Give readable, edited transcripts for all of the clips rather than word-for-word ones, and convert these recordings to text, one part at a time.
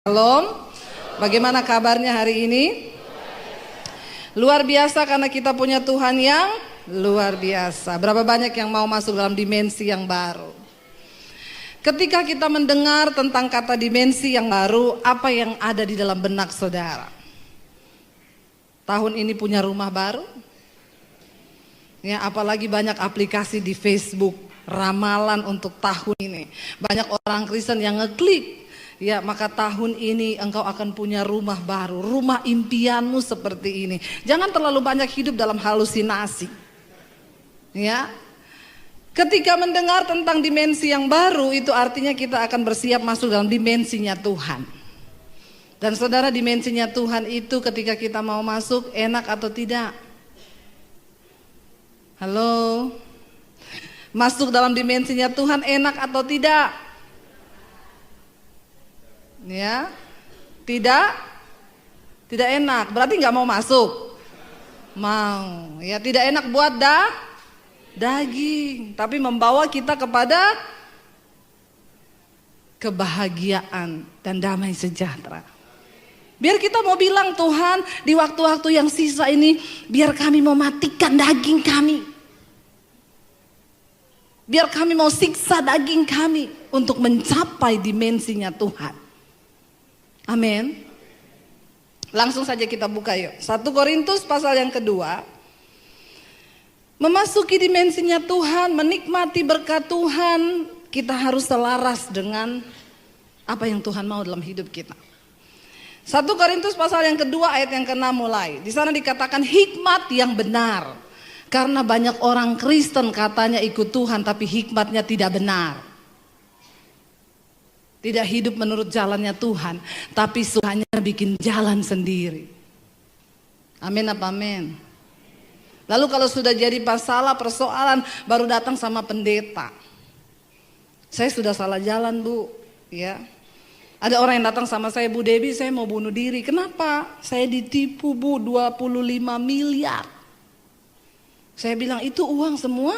Shalom, bagaimana kabarnya hari ini? Luar biasa karena kita punya Tuhan yang luar biasa. Berapa banyak yang mau masuk dalam dimensi yang baru? Ketika kita mendengar tentang kata dimensi yang baru, apa yang ada di dalam benak saudara? Tahun ini punya rumah baru? Ya, apalagi banyak aplikasi di Facebook, ramalan untuk tahun ini. Banyak orang Kristen yang ngeklik. Ya, maka tahun ini engkau akan punya rumah baru, rumah impianmu seperti ini. Jangan terlalu banyak hidup dalam halusinasi. Ya. Ketika mendengar tentang dimensi yang baru, itu artinya kita akan bersiap masuk dalam dimensinya Tuhan. Dan saudara, dimensinya Tuhan itu ketika kita mau masuk, enak atau tidak? Halo? Masuk dalam dimensinya Tuhan enak atau tidak? Ya, tidak enak, berarti nggak mau masuk. Mau, ya tidak enak buat daging, tapi membawa kita kepada kebahagiaan dan damai sejahtera. Biar kita mau bilang, Tuhan, di waktu-waktu yang sisa ini, biar kami mau matikan daging kami. Biar kami mau siksa daging kami untuk mencapai dimensinya Tuhan. Amin. Langsung saja kita buka yuk. 1 Korintus pasal yang kedua. Memasuki dimensinya Tuhan, menikmati berkat Tuhan, kita harus selaras dengan apa yang Tuhan mau dalam hidup kita. 1 Korintus pasal yang kedua ayat yang ke-6 mulai. Di sana dikatakan hikmat yang benar. Karena banyak orang Kristen katanya ikut Tuhan tapi hikmatnya tidak benar. Tidak hidup menurut jalannya Tuhan, tapi sukanya bikin jalan sendiri. Amin apa amin? Lalu kalau sudah jadi masalah, persoalan, baru datang sama pendeta. Saya sudah salah jalan, Bu. Ya. Ada orang yang datang sama saya, Bu Debbie, saya mau bunuh diri. Kenapa? Saya ditipu, Bu, 25 miliar. Saya bilang, itu uang semua?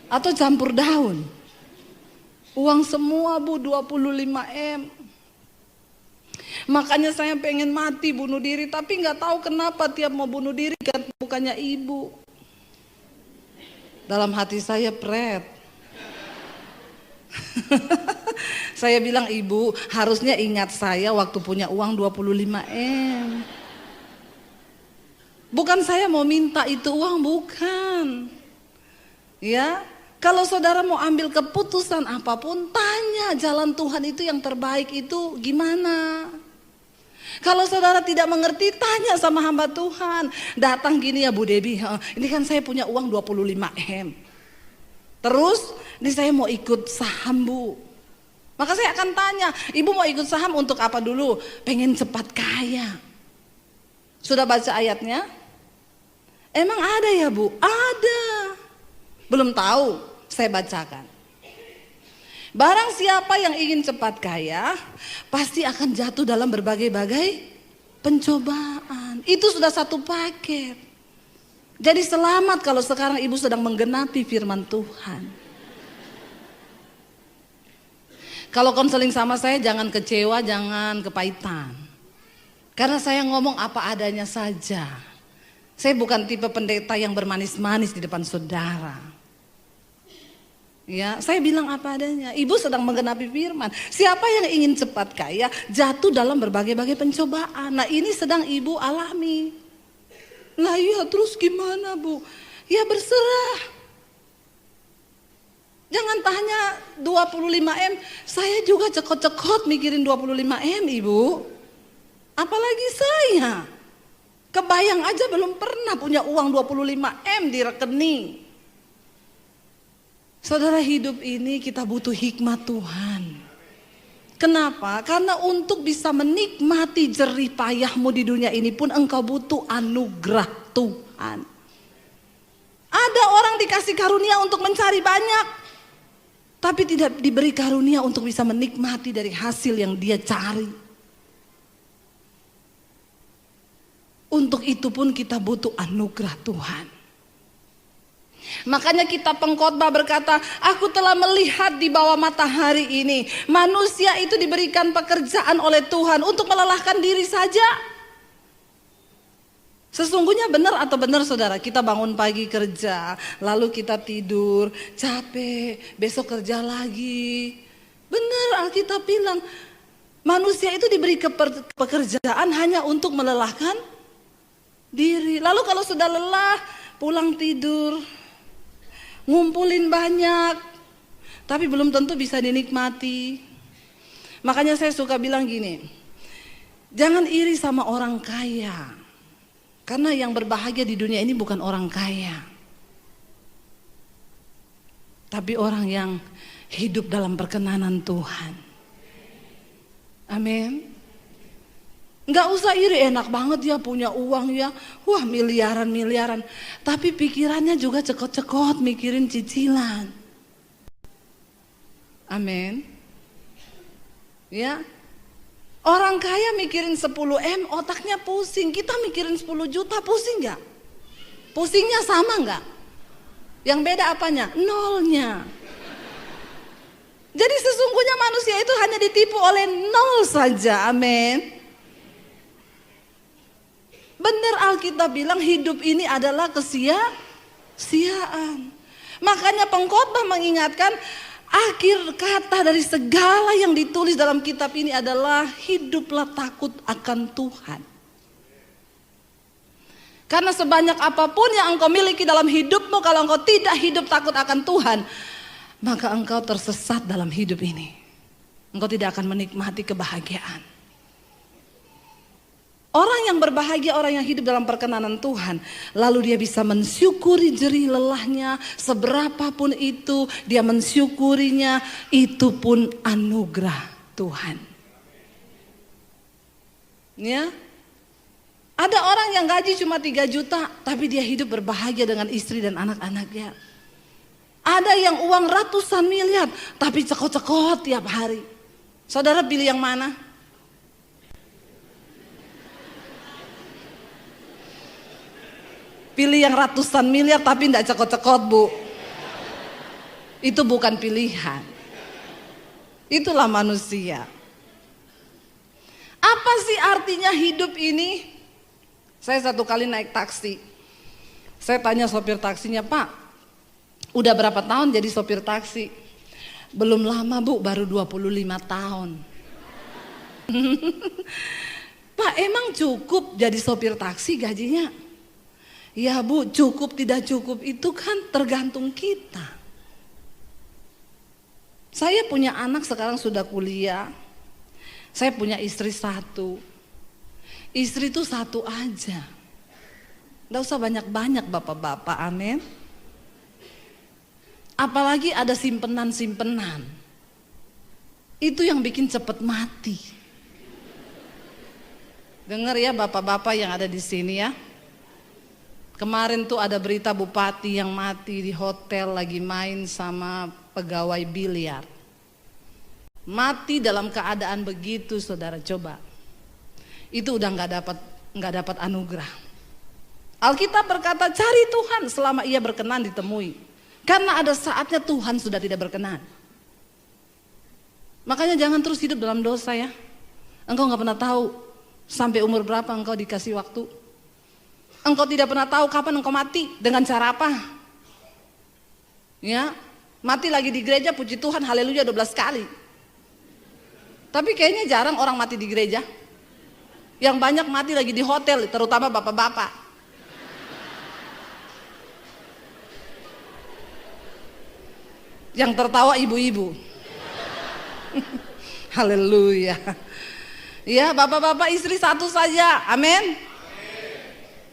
Atau campur daun? Uang semua, Bu, 25 M. Makanya saya pengen mati, bunuh diri, tapi gak tahu kenapa tiap mau bunuh diri kan bukannya ibu. Dalam hati saya pret. Saya bilang, ibu harusnya ingat saya waktu punya uang 25 M. Bukan saya mau minta itu uang, bukan. Ya. Kalau saudara mau ambil keputusan apapun, tanya jalan Tuhan itu yang terbaik itu gimana. Kalau saudara tidak mengerti, tanya sama hamba Tuhan. Datang gini ya Bu Debbie, ini kan saya punya uang 25 M. Terus, ini saya mau ikut saham Bu. Maka saya akan tanya, ibu mau ikut saham untuk apa dulu? Pengen cepat kaya. Sudah baca ayatnya? Emang ada ya Bu? Ada. Belum tahu? Saya bacakan. Barang siapa yang ingin cepat kaya, pasti akan jatuh dalam berbagai-bagai pencobaan. Itu sudah satu paket. Jadi selamat kalau sekarang ibu sedang menggenapi firman Tuhan. Kalau konseling sama saya jangan kecewa, jangan kepahitan. Karena saya ngomong apa adanya saja. Saya bukan tipe pendeta yang bermanis-manis di depan saudara. Ya, saya bilang apa adanya. Ibu sedang menggenapi firman. Siapa yang ingin cepat kaya jatuh dalam berbagai-bagai pencobaan. Nah, ini sedang ibu alami. Nah, iya terus gimana, Bu? Ya berserah. Jangan tanya 25 M. Saya juga cekot-cekot mikirin 25 M, Ibu. Apalagi saya. Kebayang aja belum pernah punya uang 25 M di rekening. Saudara, hidup ini kita butuh hikmat Tuhan. Kenapa? Karena untuk bisa menikmati jerih payahmu di dunia ini pun engkau butuh anugerah Tuhan. Ada orang dikasih karunia untuk mencari banyak, tapi tidak diberi karunia untuk bisa menikmati dari hasil yang dia cari. Untuk itu pun kita butuh anugerah Tuhan. Makanya kita pengkhotbah berkata, aku telah melihat di bawah matahari ini, manusia itu diberikan pekerjaan oleh Tuhan untuk melelahkan diri saja. Sesungguhnya benar atau benar saudara, kita bangun pagi kerja, lalu kita tidur, capek, besok kerja lagi. Benar, Alkitab bilang, manusia itu diberi pekerjaan hanya untuk melelahkan diri. Lalu kalau sudah lelah, pulang tidur, ngumpulin banyak, tapi belum tentu bisa dinikmati. Makanya saya suka bilang gini, jangan iri sama orang kaya. Karena yang berbahagia di dunia ini bukan orang kaya, tapi orang yang hidup dalam perkenanan Tuhan. Amin. Nggak usah iri, enak banget ya punya uang ya, wah miliaran. Tapi pikirannya juga cekot-cekot mikirin cicilan. Amin. Ya, orang kaya mikirin 10 M, otaknya pusing. Kita mikirin 10 juta, pusing nggak? Pusingnya sama nggak? Yang beda apanya? Nolnya. Jadi sesungguhnya manusia itu hanya ditipu oleh nol saja. Amin. Benar, Alkitab bilang hidup ini adalah kesia-siaan. Makanya pengkhotbah mengingatkan, akhir kata dari segala yang ditulis dalam kitab ini adalah hiduplah takut akan Tuhan. Karena sebanyak apapun yang engkau miliki dalam hidupmu, kalau engkau tidak hidup takut akan Tuhan, maka engkau tersesat dalam hidup ini. Engkau tidak akan menikmati kebahagiaan. Orang yang berbahagia, orang yang hidup dalam perkenanan Tuhan, lalu dia bisa mensyukuri jerih lelahnya, seberapapun itu dia mensyukurinya, itu pun anugerah Tuhan. Ya, ada orang yang gaji cuma 3 juta, tapi dia hidup berbahagia dengan istri dan anak-anaknya. Ada yang uang ratusan miliar, tapi cekot-cekot tiap hari. Saudara pilih yang mana? Pilih yang ratusan miliar tapi tidak cekot-cekot, Bu. Itu bukan pilihan. Itulah manusia. Apa sih artinya hidup ini? Saya satu kali naik taksi. Saya tanya sopir taksinya, Pak, udah berapa tahun jadi sopir taksi? Belum lama, Bu, baru 25 tahun. Pak, emang cukup jadi sopir taksi gajinya? Ya, Bu, cukup tidak cukup itu kan tergantung kita. Saya punya anak sekarang sudah kuliah. Saya punya istri 1. Istri itu 1 aja. Nggak usah banyak-banyak bapak-bapak, amin. Apalagi ada simpenan-simpenan. Itu yang bikin cepat mati. Dengar ya bapak-bapak yang ada di sini ya. Kemarin tuh ada berita bupati yang mati di hotel lagi main sama pegawai biliar. Mati dalam keadaan begitu, saudara, coba. Itu udah nggak dapat anugerah. Alkitab berkata, cari Tuhan selama ia berkenan ditemui. Karena ada saatnya Tuhan sudah tidak berkenan. Makanya jangan terus hidup dalam dosa ya. Engkau nggak pernah tahu sampai umur berapa engkau dikasih waktu. Engkau tidak pernah tahu kapan engkau mati, dengan cara apa. Ya, mati lagi di gereja, puji Tuhan, haleluya 12 kali. Tapi kayaknya jarang orang mati di gereja. Yang banyak mati lagi di hotel, terutama bapak-bapak. Yang tertawa ibu-ibu. Haleluya. Ya, bapak-bapak istri 1 saja, amin.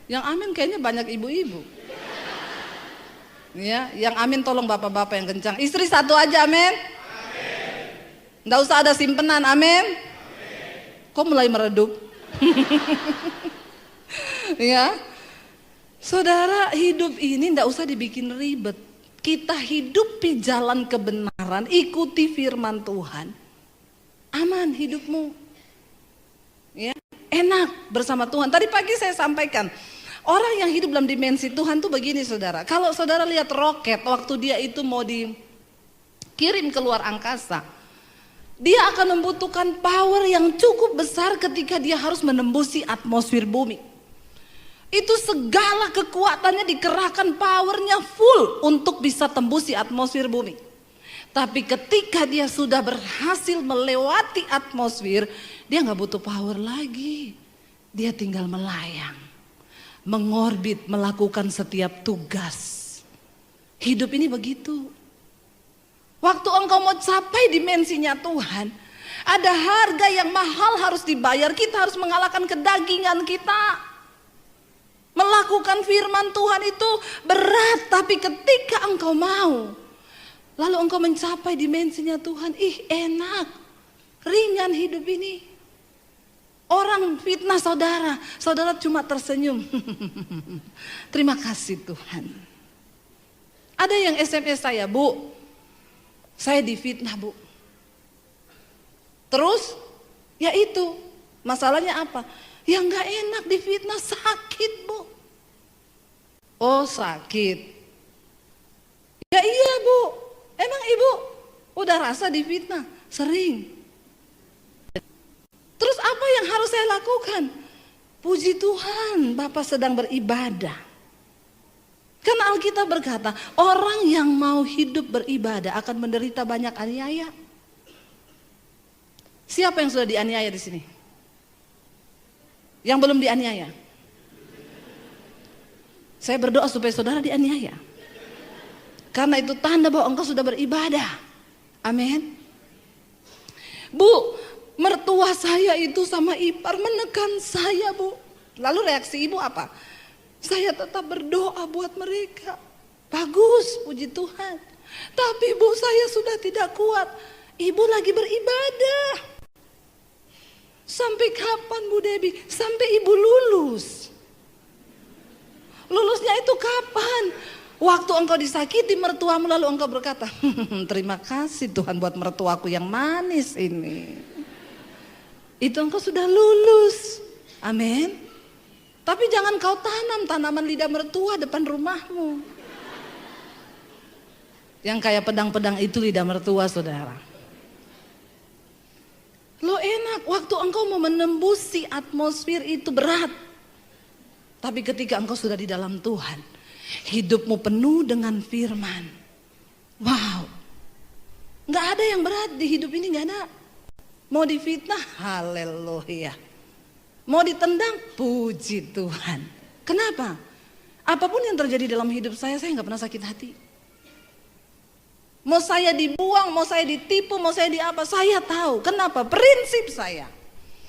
Yang amin kayaknya banyak ibu-ibu. Ya, yang amin tolong bapak-bapak yang kencang. Istri 1 aja, amin. Nggak usah ada simpenan, amin. Kok mulai meredup? Ya, saudara, hidup ini nggak usah dibikin ribet. Kita hidupi jalan kebenaran, ikuti firman Tuhan. Aman hidupmu. Ya, enak bersama Tuhan. Tadi pagi saya sampaikan, Orang yang hidup dalam dimensi Tuhan tuh begini saudara. Kalau saudara lihat roket waktu dia itu mau dikirim keluar angkasa, dia akan membutuhkan power yang cukup besar ketika dia harus menembusi atmosfer bumi. Itu segala kekuatannya dikerahkan, powernya full untuk bisa tembusi atmosfer bumi. Tapi ketika dia sudah berhasil melewati atmosfer, dia gak butuh power lagi. Dia tinggal melayang, mengorbit, melakukan setiap tugas. Hidup ini begitu. Waktu engkau mau capai dimensinya Tuhan, ada harga yang mahal harus dibayar. Kita harus mengalahkan kedagingan kita. Melakukan firman Tuhan itu berat, tapi ketika engkau mau, lalu engkau mencapai dimensinya Tuhan, enak, ringan hidup ini. Orang fitnah saudara, saudara cuma tersenyum. Terima kasih Tuhan. Ada yang SMS saya, Bu, saya difitnah Bu. Terus, ya itu, masalahnya apa? Yang gak enak difitnah, sakit Bu. Oh sakit. Ya iya Bu. Emang Ibu udah rasa difitnah? Sering. Terus apa yang harus saya lakukan? Puji Tuhan, Bapak sedang beribadah. Karena Alkitab berkata, orang yang mau hidup beribadah akan menderita banyak aniaya. Siapa yang sudah dianiaya di sini? Yang belum dianiaya? Saya berdoa supaya saudara dianiaya. Karena itu tanda bahwa engkau sudah beribadah. Amin. Bu, mertua saya itu sama ipar menekan saya Bu. Lalu reaksi ibu apa? Saya tetap berdoa buat mereka. Bagus, puji Tuhan. Tapi Bu, saya sudah tidak kuat. Ibu lagi beribadah. Sampai kapan Bu Debbie? Sampai ibu lulus. Lulusnya itu kapan? Waktu engkau disakiti mertuamu lalu engkau berkata, terima kasih Tuhan buat mertuaku yang manis ini. Itu engkau sudah lulus. Amin. Tapi jangan kau tanam tanaman lidah mertua depan rumahmu. Yang kayak pedang-pedang itu lidah mertua saudara. Lo enak, waktu engkau mau menembusi atmosfer itu berat. Tapi ketika engkau sudah di dalam Tuhan, hidupmu penuh dengan firman. Wow, gak ada yang berat di hidup ini, gak ada. Mau difitnah, haleluya. Mau ditendang, puji Tuhan. Kenapa? Apapun yang terjadi dalam hidup saya gak pernah sakit hati. Mau saya dibuang, mau saya ditipu, mau saya di apa, saya tahu. Kenapa? Prinsip saya.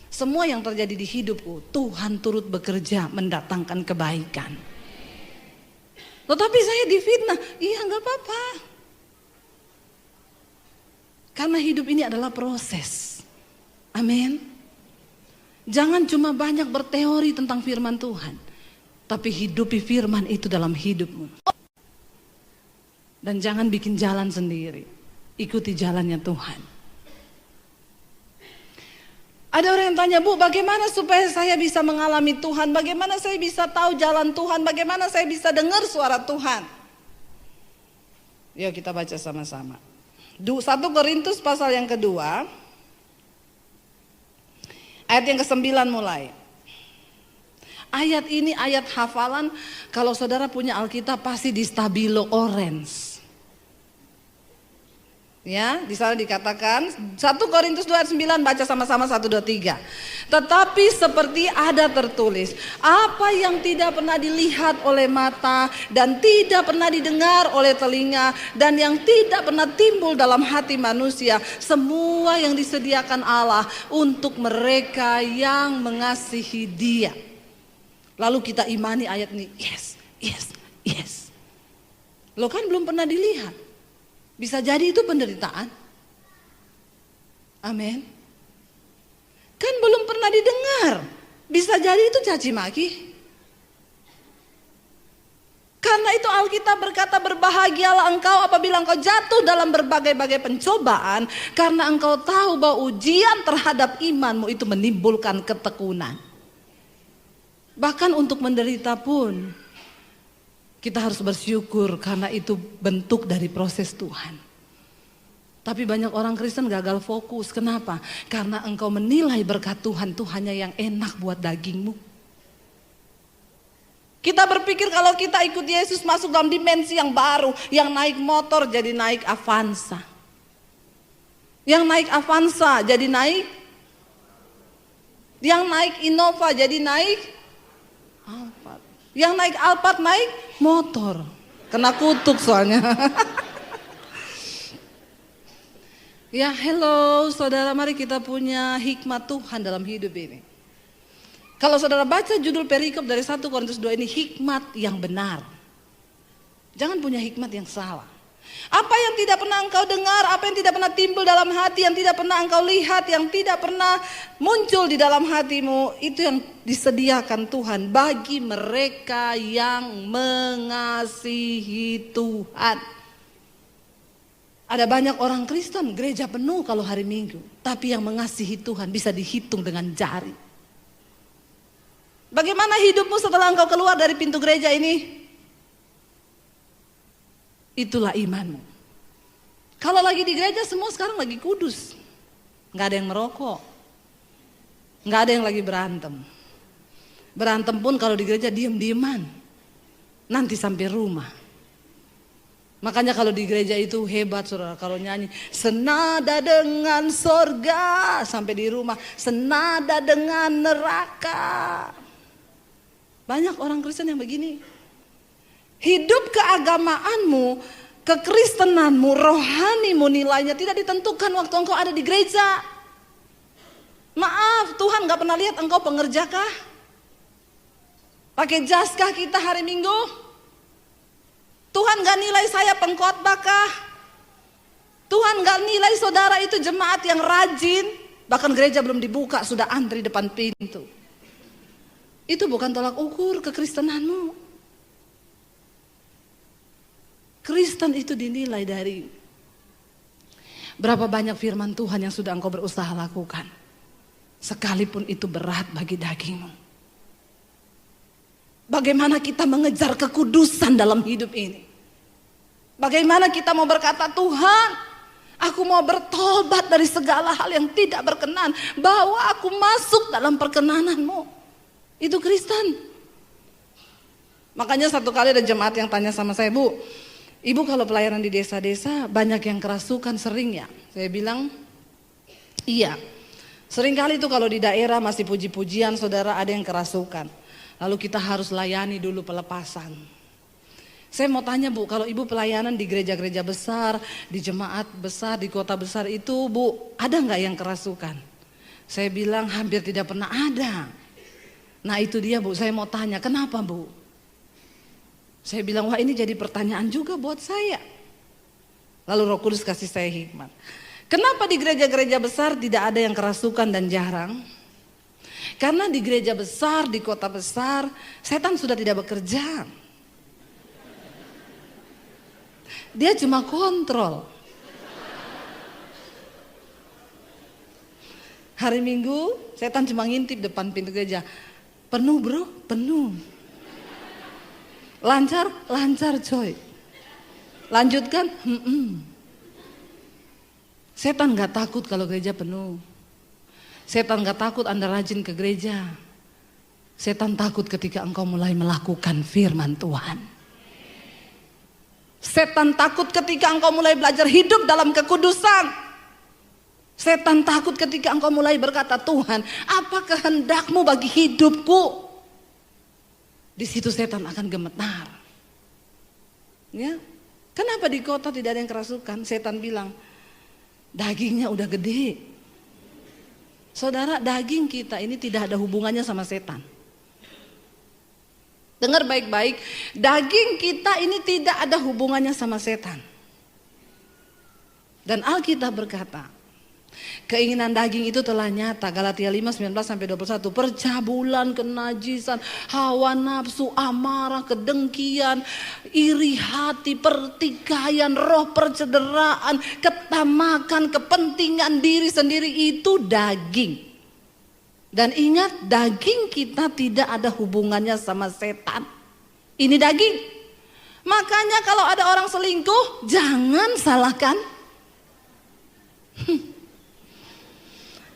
Semua yang terjadi di hidupku, Tuhan turut bekerja mendatangkan kebaikan. Tetapi saya difitnah, iya gak apa-apa. Karena hidup ini adalah proses. Amin. Jangan cuma banyak berteori tentang firman Tuhan, tapi hidupi firman itu dalam hidupmu. Dan jangan bikin jalan sendiri. Ikuti jalannya Tuhan. Ada orang yang tanya, Bu, bagaimana supaya saya bisa mengalami Tuhan? Bagaimana saya bisa tahu jalan Tuhan? Bagaimana saya bisa dengar suara Tuhan? Yuk kita baca sama-sama. 1 Korintus pasal yang kedua, ayat yang ke-9 mulai. Ayat ini ayat hafalan, kalau saudara punya Alkitab pasti di stabilo orange. Ya, di sana dikatakan 1 Korintus 2 ayat 9, baca sama-sama 1, 2, 3. Tetapi seperti ada tertulis, apa yang tidak pernah dilihat oleh mata dan tidak pernah didengar oleh telinga dan yang tidak pernah timbul dalam hati manusia, semua yang disediakan Allah untuk mereka yang mengasihi Dia. Lalu kita imani ayat ini, yes, yes, yes. Lo kan belum pernah dilihat. Bisa jadi itu penderitaan. Amin. Kan belum pernah didengar. Bisa jadi itu caci maki. Karena itu Alkitab berkata, berbahagialah engkau apabila engkau jatuh dalam berbagai-bagai pencobaan, karena engkau tahu bahwa ujian terhadap imanmu itu menimbulkan ketekunan. Bahkan untuk menderita pun kita harus bersyukur karena itu bentuk dari proses Tuhan. Tapi banyak orang Kristen gagal fokus. Kenapa? Karena engkau menilai berkat Tuhan itu hanya yang enak buat dagingmu. Kita berpikir kalau kita ikut Yesus masuk dalam dimensi yang baru. Yang naik motor jadi naik Avanza. Yang naik Avanza jadi naik. Yang naik Innova jadi naik Alphard. Yang naik Alphard naik motor. Kena kutuk soalnya. Ya hello saudara, mari kita punya hikmat Tuhan dalam hidup ini. Kalau saudara baca judul perikop dari 1 Korintus 2 ini, hikmat yang benar. Jangan punya hikmat yang salah. Apa yang tidak pernah engkau dengar, apa yang tidak pernah timbul dalam hati, yang tidak pernah engkau lihat, yang tidak pernah muncul di dalam hatimu, itu yang disediakan Tuhan bagi mereka yang mengasihi Tuhan. Ada banyak orang Kristen, gereja penuh kalau hari Minggu, tapi yang mengasihi Tuhan bisa dihitung dengan jari. Bagaimana hidupmu setelah engkau keluar dari pintu gereja ini? Itulah imanmu. Kalau lagi di gereja semua sekarang lagi kudus. Gak ada yang merokok. Gak ada yang lagi berantem. Berantem pun kalau di gereja diem-dieman. Nanti sampai rumah. Makanya kalau di gereja itu hebat saudara. Kalau nyanyi senada dengan sorga, sampai di rumah senada dengan neraka. Banyak orang Kristen yang begini. Hidup keagamaanmu, kekristenanmu, rohanimu nilainya tidak ditentukan waktu engkau ada di gereja. Maaf, Tuhan gak pernah lihat engkau pengerja kah? Pakai jas kah kita hari Minggu? Tuhan gak nilai saya pengkhotbah kah? Tuhan gak nilai saudara itu jemaat yang rajin. Bahkan gereja belum dibuka sudah antri depan pintu. Itu bukan tolak ukur kekristenanmu. Kristen itu dinilai dari berapa banyak firman Tuhan yang sudah engkau berusaha lakukan. Sekalipun itu berat bagi dagingmu. Bagaimana kita mengejar kekudusan dalam hidup ini. Bagaimana kita mau berkata Tuhan, aku mau bertobat dari segala hal yang tidak berkenan. Bawa aku masuk dalam perkenananmu. Itu Kristen. Makanya satu kali ada jemaat yang tanya sama saya, Bu, Ibu kalau pelayanan di desa-desa banyak yang kerasukan sering ya? Saya bilang iya. Sering kali itu kalau di daerah masih puji-pujian saudara ada yang kerasukan. Lalu kita harus layani dulu pelepasan. Saya mau tanya Bu, kalau Ibu pelayanan di gereja-gereja besar, di jemaat besar, di kota besar itu Bu, ada nggak yang kerasukan? Saya bilang hampir tidak pernah ada. Nah itu dia Bu, saya mau tanya kenapa Bu? Saya bilang wah ini jadi pertanyaan juga buat saya. Lalu Roh Kudus kasih saya hikmat. Kenapa di gereja-gereja besar tidak ada yang kerasukan dan jarang? Karena di gereja besar, di kota besar, setan sudah tidak bekerja. Dia cuma kontrol. Hari Minggu setan cuma ngintip depan pintu gereja. Penuh bro, penuh. Lancar, lancar coy. Lanjutkan, Setan gak takut kalau gereja penuh. Setan gak takut Anda rajin ke gereja. Setan takut ketika engkau mulai melakukan firman Tuhan. Setan takut ketika engkau mulai belajar hidup dalam kekudusan. Setan takut ketika engkau mulai berkata, Tuhan, apa kehendakmu bagi hidupku? Di situ setan akan gemetar. Ya, kenapa di kota tidak ada yang kerasukan? Setan bilang, dagingnya udah gede. Saudara, daging kita ini tidak ada hubungannya sama setan. Dengar baik-baik, daging kita ini tidak ada hubungannya sama setan. Dan Alkitab berkata, keinginan daging itu telah nyata. Galatia 5:19-21. Percabulan, kenajisan, hawa nafsu, amarah, kedengkian, iri hati, pertikaian, roh percederaan, ketamakan, kepentingan diri sendiri itu daging. Dan ingat, daging kita tidak ada hubungannya sama setan. Ini daging. Makanya kalau ada orang selingkuh, jangan salahkan.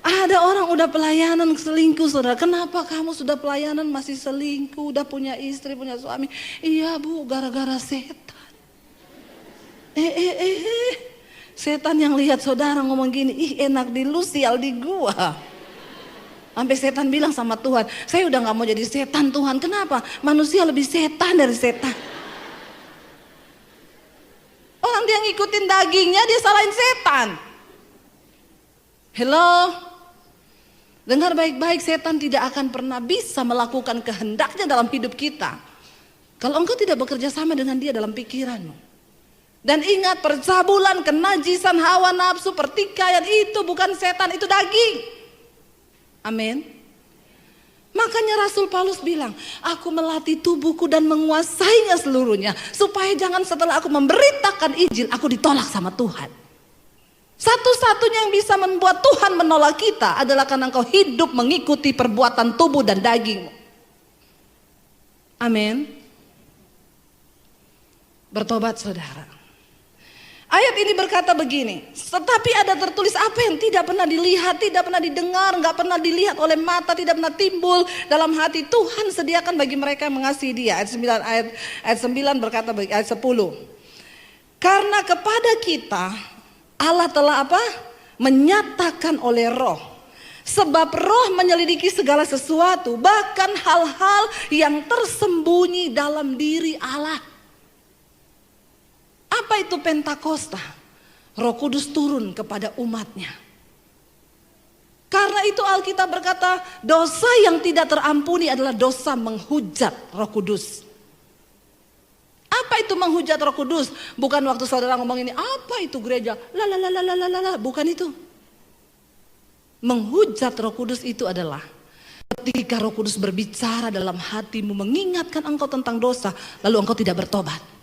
Ada orang udah pelayanan selingkuh, saudara. Kenapa kamu sudah pelayanan masih selingkuh? Udah punya istri, punya suami. Iya bu, gara-gara setan. Setan yang lihat saudara ngomong gini, ih enak di lu, sial di gua. Sampai setan bilang sama Tuhan, saya udah gak mau jadi setan Tuhan. Kenapa? Manusia lebih setan dari setan. Orang dia ngikutin dagingnya, dia salahin setan. Hello? Dengar baik-baik, setan tidak akan pernah bisa melakukan kehendaknya dalam hidup kita kalau engkau tidak bekerja sama dengan dia dalam pikiranmu. Dan ingat, percabulan, kenajisan, hawa nafsu, pertikaian itu bukan setan, itu daging. Amin. Makanya Rasul Paulus bilang, aku melatih tubuhku dan menguasainya seluruhnya, supaya jangan setelah aku memberitakan Injil, aku ditolak sama Tuhan. Satu-satunya yang bisa membuat Tuhan menolak kita adalah karena engkau hidup mengikuti perbuatan tubuh dan dagingmu. Amin. Bertobat saudara. Ayat ini berkata begini, tetapi ada tertulis apa yang tidak pernah dilihat, tidak pernah didengar, nggak pernah dilihat oleh mata, tidak pernah timbul dalam hati, Tuhan sediakan bagi mereka yang mengasihi dia. Ayat 9 berkata bagi ayat 10. Karena kepada kita Allah telah apa? Menyatakan oleh Roh. Sebab Roh menyelidiki segala sesuatu, bahkan hal-hal yang tersembunyi dalam diri Allah. Apa itu Pentakosta? Roh Kudus turun kepada umatnya. Karena itu Alkitab berkata, dosa yang tidak terampuni adalah dosa menghujat Roh Kudus. Apa itu menghujat Roh Kudus? Bukan waktu saudara ngomong ini, apa itu gereja? Bukan itu. Menghujat Roh Kudus itu adalah ketika Roh Kudus berbicara dalam hatimu, mengingatkan engkau tentang dosa, lalu engkau tidak bertobat.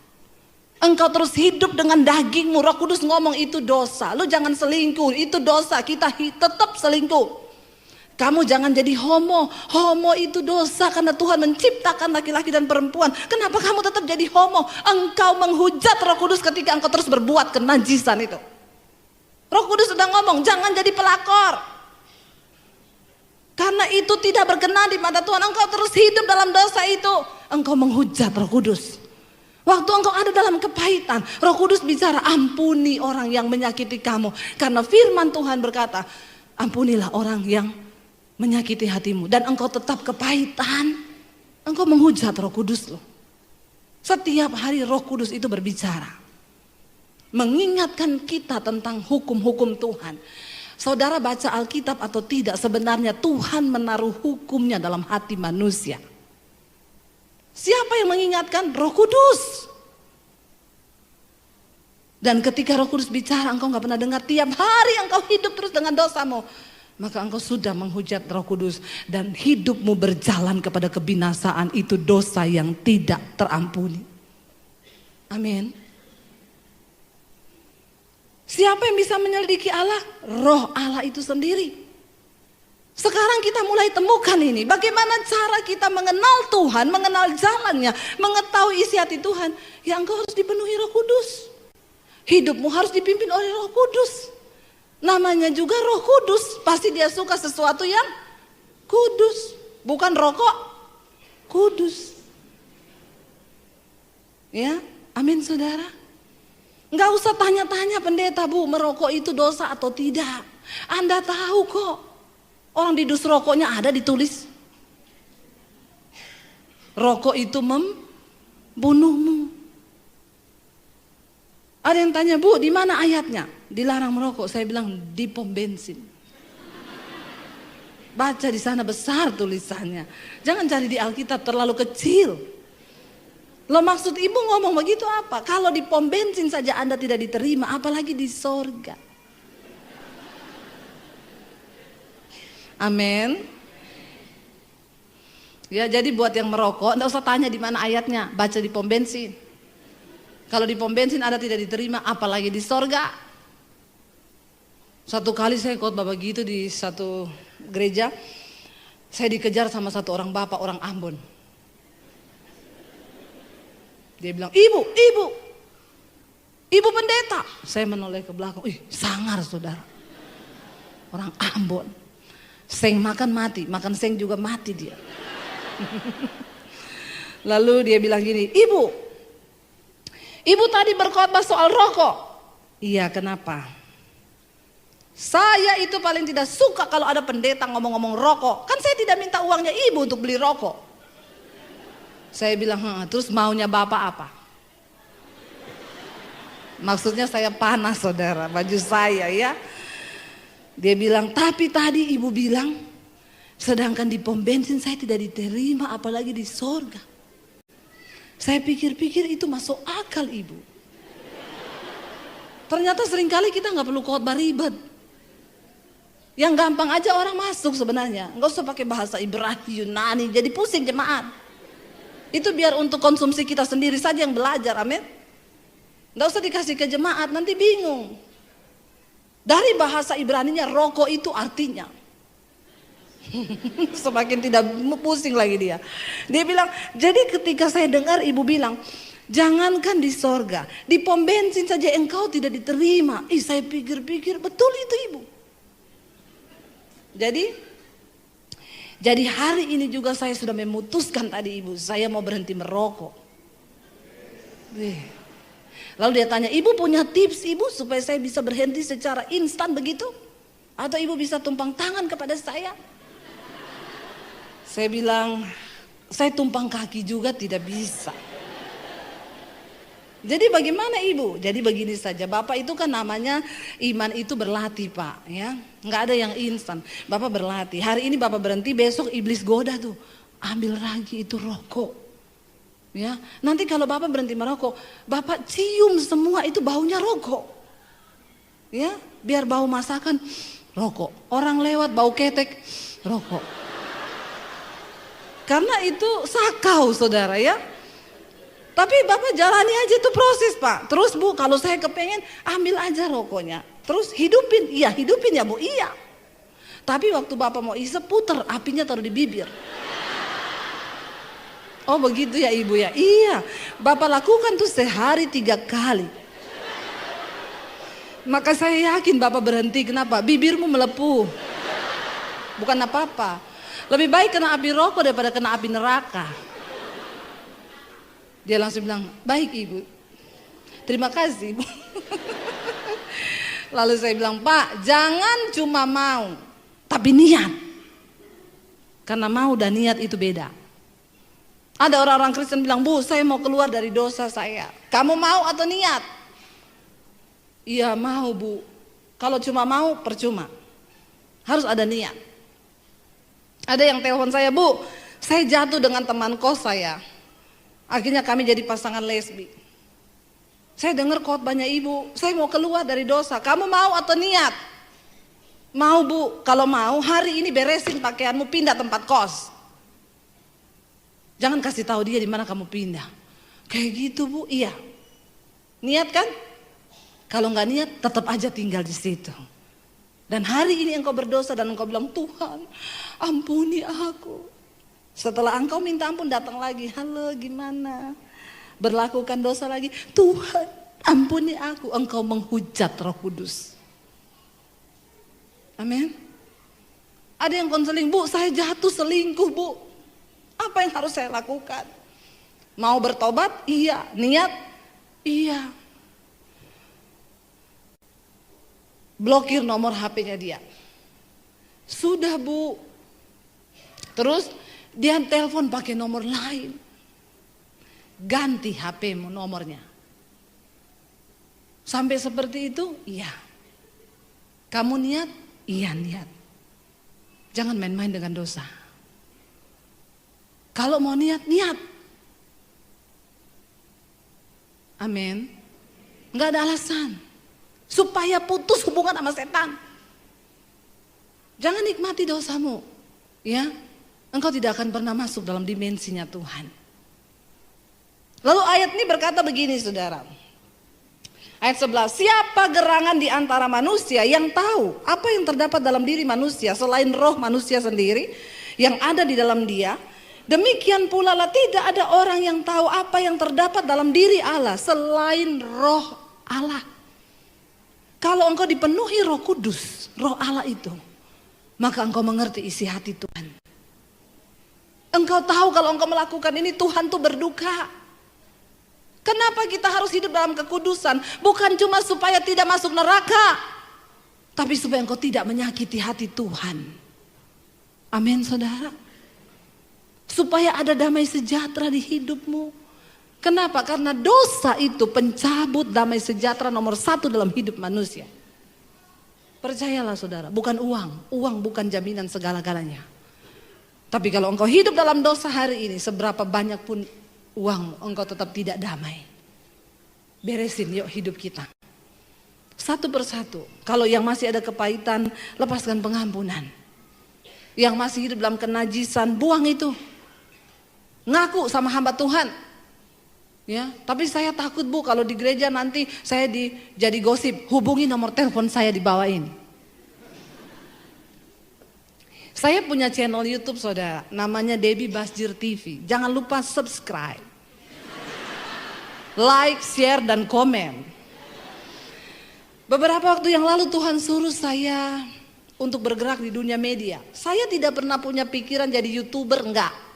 Engkau terus hidup dengan dagingmu. Roh Kudus ngomong itu dosa. Lu jangan selingkuh, itu dosa. Kita tetap selingkuh. Kamu jangan jadi homo. Homo itu dosa karena Tuhan menciptakan laki-laki dan perempuan. Kenapa kamu tetap jadi homo? Engkau menghujat Roh Kudus ketika engkau terus berbuat kenajisan itu. Roh Kudus sudah ngomong, jangan jadi pelakor. Karena itu tidak berkenan di mata Tuhan. Engkau terus hidup dalam dosa itu. Engkau menghujat Roh Kudus. Waktu engkau ada dalam kepahitan, Roh Kudus bicara, ampuni orang yang menyakiti kamu. Karena firman Tuhan berkata, ampunilah orang yang menyakiti hatimu. Dan engkau tetap kepahitan, engkau menghujat Roh Kudus loh. Setiap hari Roh Kudus itu berbicara, mengingatkan kita tentang hukum-hukum Tuhan. Saudara baca Alkitab atau tidak, sebenarnya Tuhan menaruh hukumnya dalam hati manusia. Siapa yang mengingatkan? Roh Kudus. Dan ketika Roh Kudus bicara, engkau gak pernah dengar, tiap hari engkau hidup terus dengan dosamu, maka engkau sudah menghujat Roh Kudus. Dan hidupmu berjalan kepada kebinasaan. Itu dosa yang tidak terampuni. Amin. Siapa yang bisa menyelidiki Allah? Roh Allah itu sendiri. Sekarang kita mulai temukan ini. Bagaimana cara kita mengenal Tuhan, mengenal jalannya, mengetahui isi hati Tuhan. Ya engkau harus dipenuhi Roh Kudus. Hidupmu harus dipimpin oleh Roh Kudus. Namanya juga Roh Kudus. Pasti dia suka sesuatu yang kudus. Bukan rokok, kudus. Ya, amin saudara. Nggak usah tanya-tanya pendeta, bu, merokok itu dosa atau tidak. Anda tahu kok. Orang di dus rokoknya ada ditulis, rokok itu membunuhmu. Ada yang tanya, bu, di mana ayatnya dilarang merokok? Saya bilang di pom bensin. Baca di sana besar tulisannya. Jangan cari di Alkitab terlalu kecil. Lo maksud ibu ngomong begitu apa? Kalau di pom bensin saja Anda tidak diterima, apalagi di sorga. Amin. Ya, jadi buat yang merokok, enggak usah tanya di mana ayatnya, baca di pom bensin. Kalau di pom bensin Anda tidak diterima, apalagi di sorga. Satu kali saya khotbah begitu di satu gereja, Saya dikejar sama satu orang bapak, orang Ambon. Dia bilang, ibu pendeta. Saya menoleh ke belakang, sangar saudara. Orang Ambon. Seng makan mati, makan seng juga mati dia. Lalu dia bilang gini, ibu tadi berkhotbah soal rokok. Iya, kenapa? Saya itu paling tidak suka kalau ada pendeta ngomong-ngomong rokok. Kan saya tidak minta uangnya ibu untuk beli rokok. Saya bilang, terus maunya bapak apa? Maksudnya saya panas saudara, baju saya ya. Dia bilang, tapi tadi ibu bilang, sedangkan di pom bensin saya tidak diterima, apalagi di sorga. Saya pikir-pikir itu masuk akal ibu. Ternyata seringkali kita nggak perlu khotbah ribet. Yang gampang aja orang masuk sebenarnya. Nggak usah pakai bahasa Ibrani, Yunani, jadi pusing jemaat. Itu biar untuk konsumsi kita sendiri saja yang belajar, amin. Nggak usah dikasih ke jemaat, nanti bingung. Dari bahasa Ibraninya rokok itu artinya. Semakin tidak pusing lagi dia. Dia bilang, jadi ketika saya dengar ibu bilang, jangankan di sorga, di pom bensin saja engkau tidak diterima. Saya pikir-pikir betul itu ibu. Jadi hari ini juga saya sudah memutuskan tadi ibu, saya mau berhenti merokok. Lalu dia tanya, ibu punya tips ibu supaya saya bisa berhenti secara instan begitu? Atau ibu bisa tumpang tangan kepada saya? Saya bilang, saya tumpang kaki juga tidak bisa. Jadi bagaimana ibu? Jadi begini saja, bapak itu kan namanya iman itu berlatih pak, ya, nggak ada yang instan. Bapak berlatih. Hari ini bapak berhenti, besok iblis goda tuh, ambil lagi itu rokok, ya. Nanti kalau bapak berhenti merokok, bapak cium semua itu baunya rokok, ya. Biar bau masakan rokok, orang lewat bau ketek rokok. Karena itu sakau saudara ya. Tapi bapak jalani aja itu proses pak. Terus bu, kalau saya kepengen ambil aja rokoknya. Terus hidupin ya bu, iya. Tapi waktu bapak mau isep puter, apinya taruh di bibir. Oh begitu ya ibu ya. Iya, bapak lakukan tuh sehari 3 kali. Maka saya yakin bapak berhenti, kenapa? Bibirmu melepuh. Bukan apa-apa. Lebih baik kena api rokok daripada kena api neraka. Dia langsung bilang, baik ibu, terima kasih ibu. Lalu saya bilang, pak jangan cuma mau, tapi niat. Karena mau dan niat itu beda. Ada orang-orang Kristen bilang, bu saya mau keluar dari dosa saya. Kamu mau atau niat? Iya mau bu. Kalau cuma mau percuma. Harus ada niat. Ada yang telepon saya, bu saya jatuh dengan teman kos saya. Akhirnya kami jadi pasangan lesbi. Saya dengar khotbahnya ibu, saya mau keluar dari dosa. Kamu mau atau niat? Mau bu, kalau mau hari ini beresin pakaianmu, pindah tempat kos. Jangan kasih tahu dia di mana kamu pindah. Kayak gitu bu, iya. Niat kan? Kalau nggak niat, tetap aja tinggal di situ. Dan hari ini engkau berdosa dan engkau bilang, Tuhan ampuni aku. Setelah engkau minta ampun datang lagi, halo gimana? Berlakukan dosa lagi, Tuhan ampuni aku. Engkau menghujat Roh Kudus. Amin. Ada yang konseling, bu saya jatuh selingkuh bu. Apa yang harus saya lakukan? Mau bertobat? Iya. Niat? Iya. Blokir nomor HP-nya dia. Sudah bu. Terus dia telepon pakai nomor lain. Ganti HP-mu nomornya. Sampai seperti itu? Iya. Kamu niat? Iya niat. Jangan main-main dengan dosa. Kalau mau niat, niat. Amin. Enggak ada alasan. Supaya putus hubungan sama setan. Jangan nikmati dosamu. Ya. Engkau tidak akan pernah masuk dalam dimensinya Tuhan. Lalu ayat ini berkata begini saudara. Ayat 11. Siapa gerangan di antara manusia yang tahu apa yang terdapat dalam diri manusia selain roh manusia sendiri yang ada di dalam dia. Demikian pula lah tidak ada orang yang tahu apa yang terdapat dalam diri Allah selain roh Allah. Kalau engkau dipenuhi Roh Kudus, Roh Allah itu, maka engkau mengerti isi hati Tuhan. Engkau tahu kalau engkau melakukan ini Tuhan tuh berduka. Kenapa kita harus hidup dalam kekudusan? Bukan cuma supaya tidak masuk neraka, tapi supaya engkau tidak menyakiti hati Tuhan. Amin saudara. Supaya ada damai sejahtera di hidupmu. Kenapa? Karena dosa itu pencabut damai sejahtera nomor 1 dalam hidup manusia. Percayalah saudara, bukan uang. Uang bukan jaminan segala-galanya. Tapi kalau engkau hidup dalam dosa hari ini, seberapa banyak pun uang, engkau tetap tidak damai. Beresin yuk hidup kita. Satu persatu. Kalau yang masih ada kepahitan, lepaskan pengampunan. Yang masih hidup dalam kenajisan, buang itu. Ngaku sama hamba Tuhan. Ya, tapi saya takut Bu kalau di gereja nanti saya jadi gosip. Hubungi nomor telepon saya di bawah ini. Saya punya channel YouTube saudara, namanya Debbie Basjir TV. Jangan lupa subscribe, like, share, dan komen. Beberapa waktu yang lalu Tuhan suruh saya untuk bergerak di dunia media. Saya tidak pernah punya pikiran jadi YouTuber, enggak.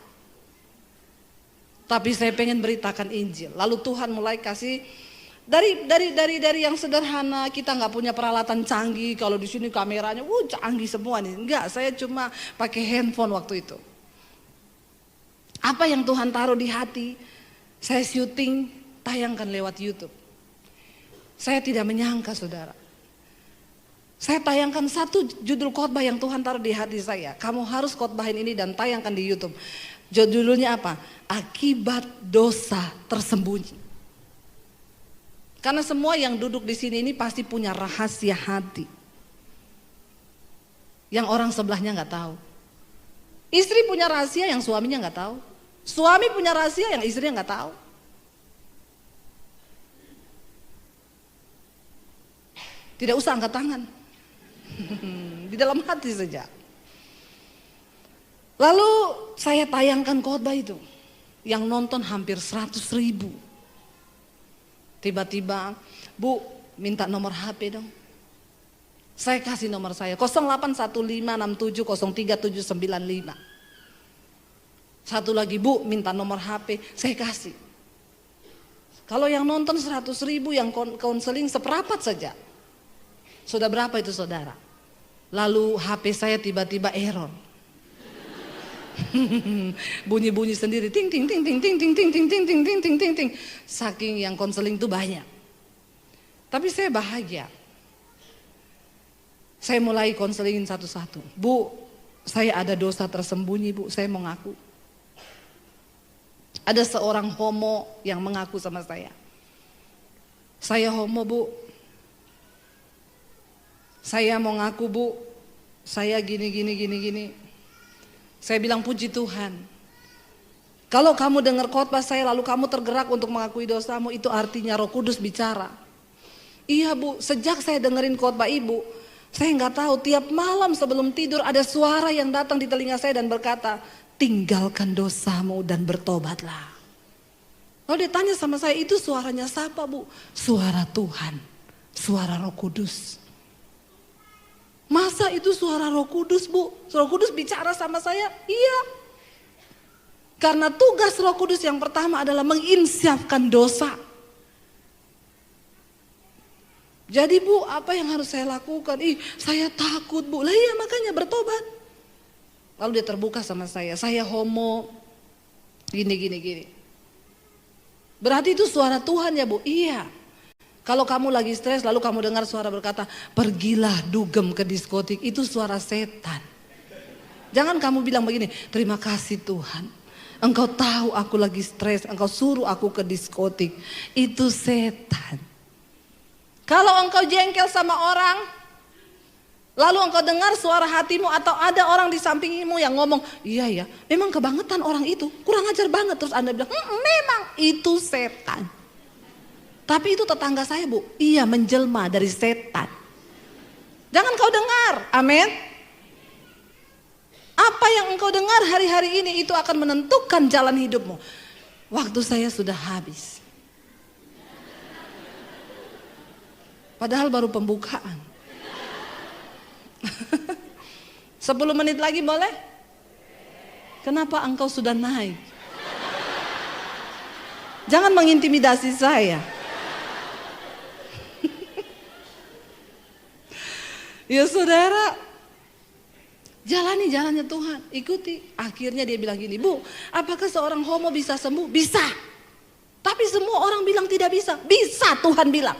Tapi saya pengen beritakan Injil. Lalu Tuhan mulai kasih dari yang sederhana, kita nggak punya peralatan canggih. Kalau di sini kameranya, canggih semua nih. Enggak, saya cuma pakai handphone waktu itu. Apa yang Tuhan taruh di hati, saya syuting, tayangkan lewat YouTube. Saya tidak menyangka saudara. Saya tayangkan satu judul khotbah yang Tuhan taruh di hati saya. Kamu harus khotbahin ini dan tayangkan di YouTube. Judulnya apa? Akibat dosa tersembunyi. Karena semua yang duduk di sini ini pasti punya rahasia hati yang orang sebelahnya nggak tahu. Istri punya rahasia yang suaminya nggak tahu. Suami punya rahasia yang istrinya nggak tahu. Tidak usah angkat tangan. Di dalam hati saja. Lalu saya tayangkan khotbah itu, yang nonton hampir 100.000. Tiba-tiba, Bu, minta nomor HP dong. Saya kasih nomor saya, 081567037795. Satu lagi, Bu, minta nomor HP, saya kasih. Kalau yang nonton 100.000, yang konseling seperapat saja. Sudah berapa itu saudara? Lalu HP saya tiba-tiba error. Bunyi-bunyi sendiri, ting ting ting ting ting ting ting ting ting ting ting ting ting ting. Saking yang konseling itu banyak. Tapi saya bahagia. Saya mulai konselingin satu-satu. Bu, saya ada dosa tersembunyi Bu, saya mau ngaku. Ada seorang homo yang mengaku sama saya. Saya homo Bu. Saya mau ngaku Bu, saya gini. Saya bilang puji Tuhan. Kalau kamu dengar khotbah saya lalu kamu tergerak untuk mengakui dosamu, itu artinya Roh Kudus bicara. Iya Bu, sejak saya dengerin khotbah Ibu, saya nggak tahu tiap malam sebelum tidur ada suara yang datang di telinga saya dan berkata, tinggalkan dosamu dan bertobatlah. Lalu dia tanya sama saya, itu suaranya siapa Bu? Suara Tuhan, suara Roh Kudus. Masa itu suara Roh Kudus Bu? Roh Kudus bicara sama saya? Iya. Karena tugas Roh Kudus yang pertama adalah menginsyafkan dosa. Jadi Bu, apa yang harus saya lakukan? Saya takut Bu. Lah iya, makanya bertobat. Lalu dia terbuka sama saya homo, gini. Berarti itu suara Tuhan ya Bu? Iya. Kalau kamu lagi stres lalu kamu dengar suara berkata, pergilah dugem ke diskotik, itu suara setan. Jangan kamu bilang begini, terima kasih Tuhan, engkau tahu aku lagi stres, engkau suruh aku ke diskotik. Itu setan. Kalau engkau jengkel sama orang, lalu engkau dengar suara hatimu atau ada orang di sampingmu yang ngomong, iya ya, memang kebangetan orang itu, kurang ajar banget. Terus Anda bilang, memang itu setan. Tapi itu tetangga saya Bu, iya menjelma dari setan. Jangan kau dengar, amin. Apa yang engkau dengar hari-hari ini itu akan menentukan jalan hidupmu. Waktu saya sudah habis. Padahal baru pembukaan. 10 menit lagi boleh? Kenapa engkau sudah naik? Jangan mengintimidasi saya. Ya saudara, jalani jalannya Tuhan, ikuti. Akhirnya dia bilang gini, Bu, apakah seorang homo bisa sembuh? Bisa. Tapi semua orang bilang tidak bisa. Bisa, Tuhan bilang.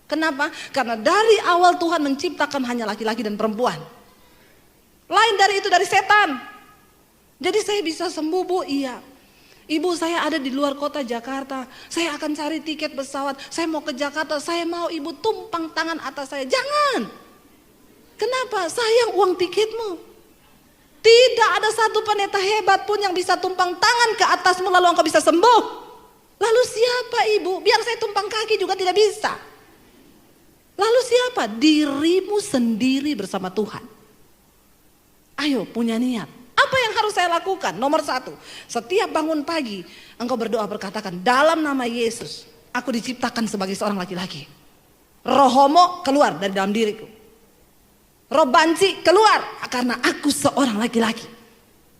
Kenapa? Karena dari awal Tuhan menciptakan hanya laki-laki dan perempuan. Lain dari itu dari setan. Jadi saya bisa sembuh, Bu, iya. Ibu, saya ada di luar kota Jakarta. Saya akan cari tiket pesawat. Saya mau ke Jakarta. Saya mau ibu tumpang tangan atas saya. Jangan. Kenapa? Sayang uang tiketmu. Tidak ada satu pendeta hebat pun yang bisa tumpang tangan ke atasmu lalu engkau bisa sembuh. Lalu siapa ibu? Biar saya tumpang kaki juga tidak bisa. Lalu siapa? Dirimu sendiri bersama Tuhan. Ayo punya niat. Apa yang harus saya lakukan? Nomor 1, setiap bangun pagi engkau berdoa berkatakan, dalam nama Yesus aku diciptakan sebagai seorang laki-laki. Roh homo keluar dari dalam diriku. Roh banci keluar karena aku seorang laki-laki.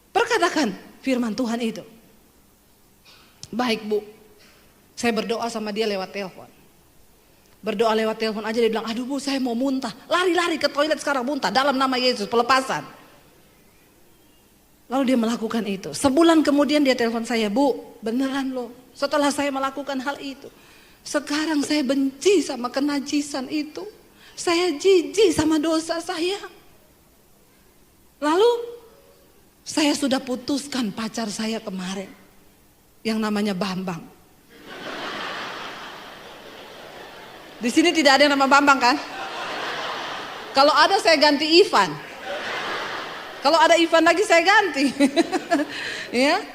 Perkatakan firman Tuhan itu. Baik, Bu. Saya berdoa sama dia lewat telepon. Berdoa lewat telepon aja dia bilang, aduh Bu, saya mau muntah. Lari-lari ke toilet sekarang muntah dalam nama Yesus, pelepasan. Lalu dia melakukan itu. Sebulan kemudian dia telepon saya, Bu, beneran loh. Setelah saya melakukan hal itu, sekarang saya benci sama kenajisan itu. Saya jijik sama dosa saya. Lalu saya sudah putuskan pacar saya kemarin yang namanya Bambang. Di sini tidak ada yang nama Bambang kan? Kalau ada saya ganti Ivan. Kalau ada Ivan lagi saya ganti. Ya.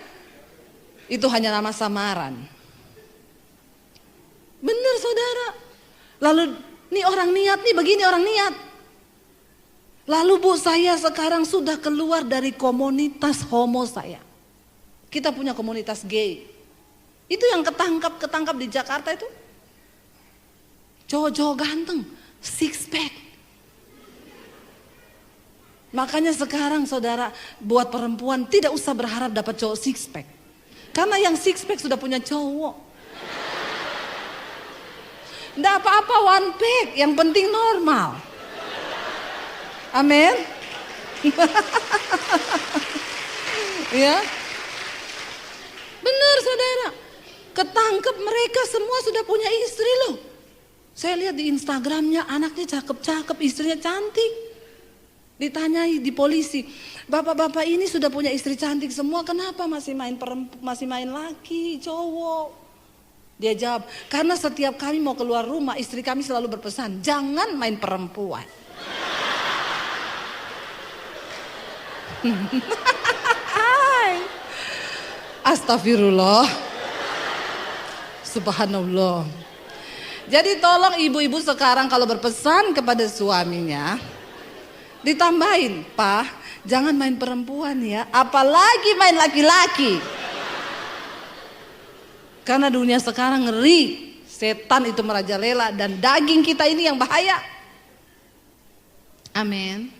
Itu hanya nama samaran. Benar saudara. Lalu nih orang niat nih, begini orang niat. Lalu Bu, saya sekarang sudah keluar dari komunitas homo saya. Kita punya komunitas gay. Itu yang ketangkap di Jakarta itu. Cowok-cowok ganteng, six pack. Makanya sekarang saudara, buat perempuan tidak usah berharap dapat cowok six pack. Karena yang six pack sudah punya cowok. Nggak apa-apa one pack, yang penting normal. Amin. Ya. Benar saudara. Ketangkep mereka semua sudah punya istri loh. Saya lihat di Instagramnya anaknya cakep-cakep, istrinya cantik. Ditanyai di polisi, bapak-bapak ini sudah punya istri cantik semua, kenapa masih main laki, cowok? Dia jawab, karena setiap kami mau keluar rumah, istri kami selalu berpesan, jangan main perempuan. Astagfirullah. Subhanallah. Jadi tolong ibu-ibu sekarang kalau berpesan kepada suaminya, ditambahin, Pak, jangan main perempuan ya, apalagi main laki-laki. Karena dunia sekarang ngeri, setan itu merajalela dan daging kita ini yang bahaya. Amin.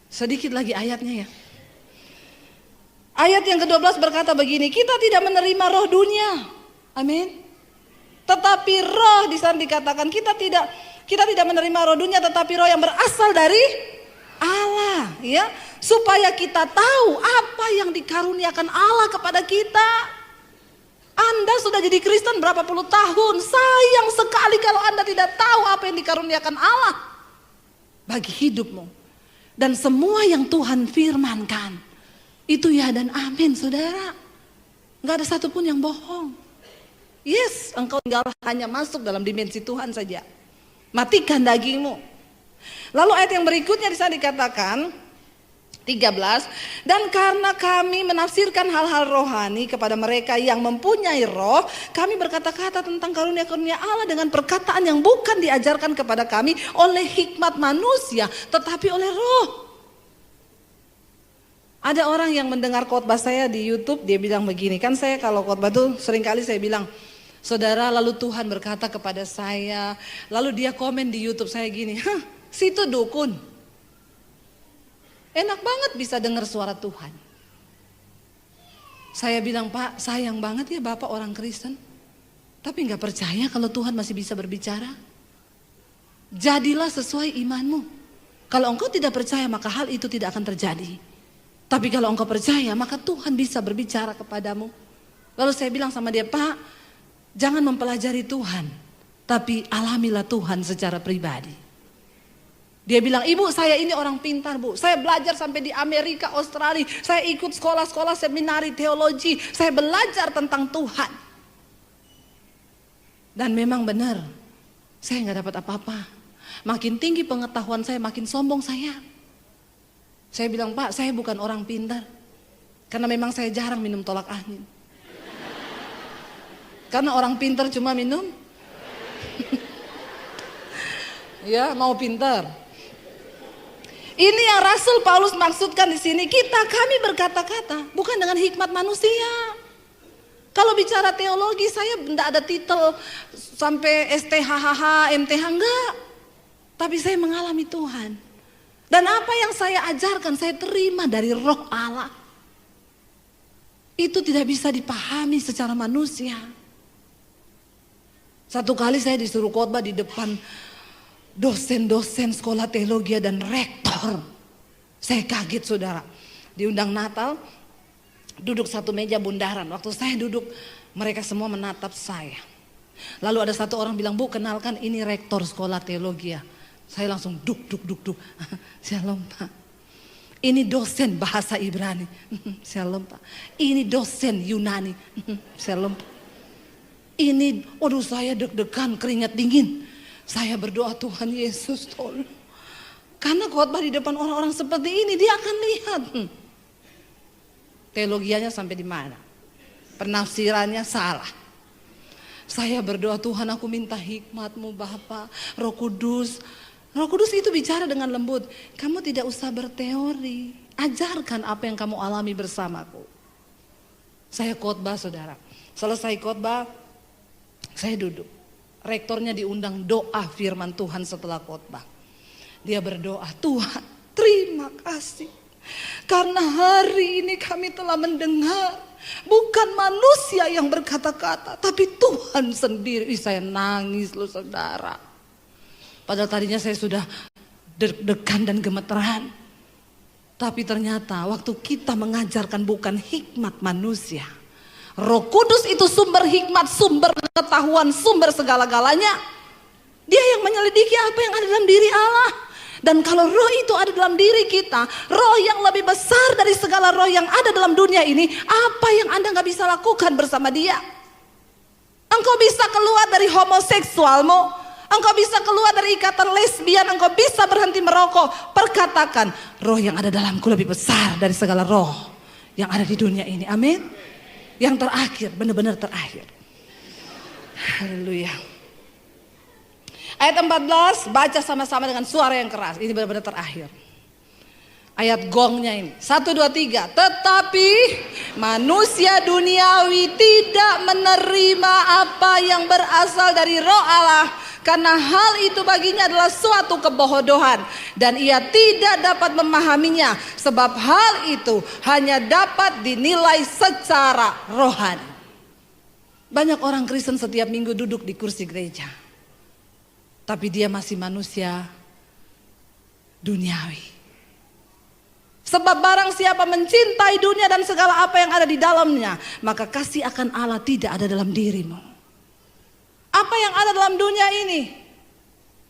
Sedikit lagi ayatnya ya. Ayat yang ke-12 berkata begini, kita tidak menerima roh dunia. Amin. Tetapi roh di sana dikatakan kita tidak menerima roh dunia, tetapi roh yang berasal dari Allah, ya, supaya kita tahu apa yang dikaruniakan Allah kepada kita. Anda sudah jadi Kristen berapa puluh tahun, sayang sekali kalau Anda tidak tahu apa yang dikaruniakan Allah bagi hidupmu. Dan semua yang Tuhan firmankan itu ya dan amin saudara. Gak ada satupun yang bohong. Yes, engkau tinggal hanya masuk dalam dimensi Tuhan saja. Matikan dagingmu. Lalu ayat yang berikutnya di sana dikatakan 13, dan karena kami menafsirkan hal-hal rohani kepada mereka yang mempunyai roh, kami berkata-kata tentang karunia-karunia Allah dengan perkataan yang bukan diajarkan kepada kami oleh hikmat manusia, tetapi oleh roh. Ada orang yang mendengar khotbah saya di YouTube, dia bilang begini, kan saya kalau khotbah tuh seringkali saya bilang, saudara, lalu Tuhan berkata kepada saya, lalu dia komen di YouTube saya gini, situ dukun. Enak banget bisa dengar suara Tuhan. Saya bilang, Pak, sayang banget ya Bapak orang Kristen, tapi gak percaya kalau Tuhan masih bisa berbicara. Jadilah sesuai imanmu. Kalau engkau tidak percaya maka hal itu tidak akan terjadi. Tapi kalau engkau percaya maka Tuhan bisa berbicara kepadamu. Lalu saya bilang sama dia, Pak, jangan mempelajari Tuhan, tapi alamilah Tuhan secara pribadi. Dia bilang, Ibu, saya ini orang pintar, Bu. Saya belajar sampai di Amerika, Australia. Saya ikut sekolah-sekolah seminari teologi. Saya belajar tentang Tuhan. Dan memang benar, saya nggak dapat apa-apa. Makin tinggi pengetahuan saya, makin sombong saya. Saya bilang, Pak, saya bukan orang pintar. Karena memang saya jarang minum tolak angin. Karena orang pintar cuma minum. Ya, mau pintar. Ini yang Rasul Paulus maksudkan di sini, kami berkata-kata, bukan dengan hikmat manusia. Kalau bicara teologi, saya tidak ada titel sampai STHHH, MTH, enggak. Tapi saya mengalami Tuhan. Dan apa yang saya ajarkan, saya terima dari Roh Allah. Itu tidak bisa dipahami secara manusia. Satu kali saya disuruh khotbah di depan dosen-dosen sekolah teologi dan rektor. Saya kaget, saudara. Diundang Natal, duduk satu meja bundaran. Waktu saya duduk, mereka semua menatap saya. Lalu ada satu orang bilang, Bu, kenalkan ini rektor sekolah teologi. Saya langsung duk. Shalom, Pak. Ini dosen bahasa Ibrani. Shalom, Pak. Ini dosen Yunani. Shalom, Pak. Ini, waduh, saya deg-degan, keringat dingin. Saya berdoa, Tuhan Yesus tolong. Karena khotbah di depan orang-orang seperti ini, dia akan lihat. Teologianya sampai di mana? Penafsirannya salah. Saya berdoa, Tuhan, aku minta hikmat-Mu, Bapa, Roh Kudus. Roh Kudus itu bicara dengan lembut. Kamu tidak usah berteori. Ajarkan apa yang kamu alami bersamaku. Saya khotbah, saudara. Selesai khotbah, saya duduk. Rektornya diundang doa firman Tuhan setelah khotbah. Dia berdoa, Tuhan, terima kasih. Karena hari ini kami telah mendengar. Bukan manusia yang berkata-kata, tapi Tuhan sendiri. Saya nangis loh, saudara. Padahal tadinya saya sudah deg-degan dan gemeteran. Tapi ternyata waktu kita mengajarkan bukan hikmat manusia. Roh Kudus itu sumber hikmat, sumber pengetahuan, sumber segala-galanya. Dia yang menyelidiki apa yang ada dalam diri Allah. Dan kalau roh itu ada dalam diri kita, roh yang lebih besar dari segala roh yang ada dalam dunia ini, apa yang Anda gak bisa lakukan bersama dia? Engkau bisa keluar dari homoseksualmu. Engkau bisa keluar dari ikatan lesbian, engkau bisa berhenti merokok. Perkatakan, roh yang ada dalamku lebih besar dari segala roh yang ada di dunia ini. Amin. Yang terakhir, benar-benar terakhir. Haleluya. Ayat 14, baca sama-sama dengan suara yang keras. Ini benar-benar terakhir. Ayat gongnya ini. 1, 2, 3. Tetapi manusia duniawi tidak menerima apa yang berasal dari Roh Allah. Karena hal itu baginya adalah suatu kebodohan. Dan ia tidak dapat memahaminya. Sebab hal itu hanya dapat dinilai secara rohani. Banyak orang Kristen setiap minggu duduk di kursi gereja. Tapi dia masih manusia duniawi. Sebab barang siapa mencintai dunia dan segala apa yang ada di dalamnya, maka kasih akan Allah tidak ada dalam dirimu. Apa yang ada dalam dunia ini?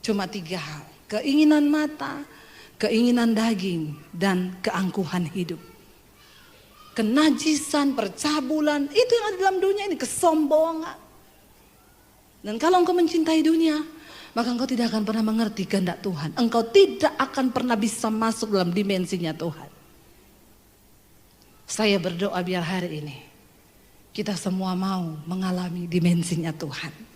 Cuma 3 hal. Keinginan mata, keinginan daging, dan keangkuhan hidup. Kenajisan, percabulan, itu yang ada dalam dunia ini. Kesombongan. Dan kalau engkau mencintai dunia, maka engkau tidak akan pernah mengerti kehendak Tuhan. Engkau tidak akan pernah bisa masuk dalam dimensinya Tuhan. Saya berdoa biar hari ini kita semua mau mengalami dimensinya Tuhan.